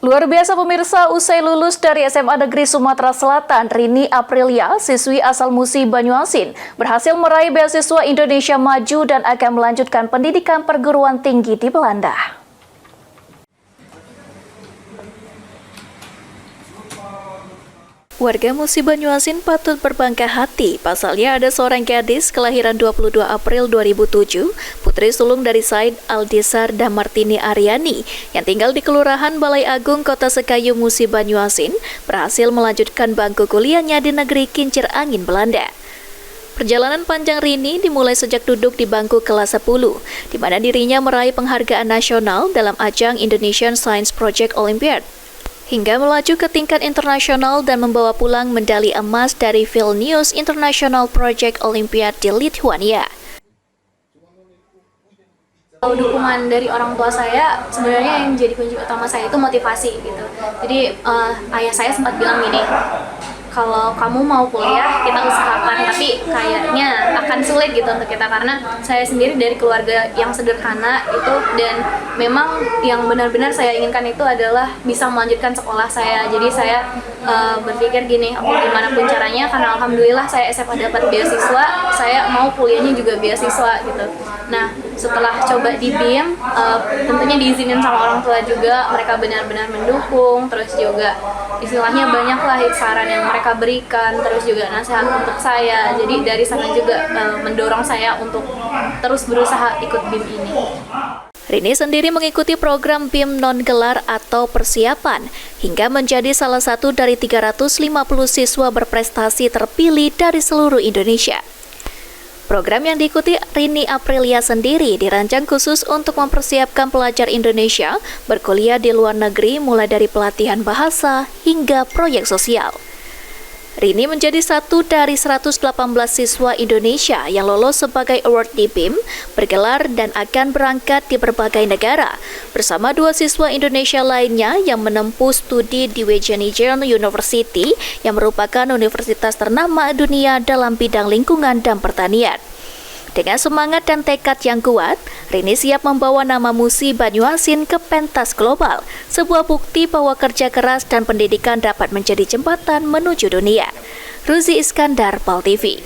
Luar biasa pemirsa, usai lulus dari SMA Negeri Sumatera Selatan, Rini Aprilia, siswi asal Musi Banyuasin, berhasil meraih beasiswa Indonesia Maju dan akan melanjutkan pendidikan perguruan tinggi di Belanda. Warga Musi Banyuasin patut berbangga hati, pasalnya ada seorang gadis kelahiran 22 April 2007, putri sulung dari Said Aldisar Damartini Aryani, yang tinggal di Kelurahan Balai Agung, Kota Sekayu, Musi Banyuasin, berhasil melanjutkan bangku kuliahnya di negeri kincir angin Belanda. Perjalanan panjang Rini dimulai sejak duduk di bangku kelas 10, di mana dirinya meraih penghargaan nasional dalam ajang Indonesian Science Project Olympiad, hingga melaju ke tingkat internasional dan membawa pulang medali emas dari Vilnius International Project Olympiad di Lithuania. Dukungan dari orang tua saya sebenarnya yang jadi kunci utama saya itu motivasi gitu. Jadi ayah saya sempat bilang gini, kalau kamu mau kuliah kita usahakan, tapi kayaknya akan sulit gitu untuk kita karena saya sendiri dari keluarga yang sederhana itu, dan memang yang benar-benar saya inginkan itu adalah bisa melanjutkan sekolah saya. Jadi saya berpikir gini, oke, gimana pun caranya, karena alhamdulillah saya SMA dapat beasiswa, saya mau kuliahnya juga beasiswa gitu. Nah, setelah coba di BIM, tentunya diizinin sama orang tua juga, mereka benar-benar mendukung, terus juga istilahnya banyaklah saran yang mereka berikan, terus juga nasihat untuk saya. Jadi dari sana juga mendorong saya untuk terus berusaha ikut BIM ini. Rini sendiri mengikuti program BIM non-gelar atau persiapan, hingga menjadi salah satu dari 350 siswa berprestasi terpilih dari seluruh Indonesia. Program yang diikuti Rini Aprilia sendiri dirancang khusus untuk mempersiapkan pelajar Indonesia berkuliah di luar negeri, mulai dari pelatihan bahasa hingga proyek sosial. Rini menjadi satu dari 118 siswa Indonesia yang lolos sebagai award di BIM, bergelar dan akan berangkat di berbagai negara, bersama dua siswa Indonesia lainnya yang menempuh studi di Wageningen University yang merupakan universitas ternama dunia dalam bidang lingkungan dan pertanian. Dengan semangat dan tekad yang kuat, Rini siap membawa nama Musi Banyuasin ke pentas global, sebuah bukti bahwa kerja keras dan pendidikan dapat menjadi jembatan menuju dunia. Ruzi Iskandar, PAL TV.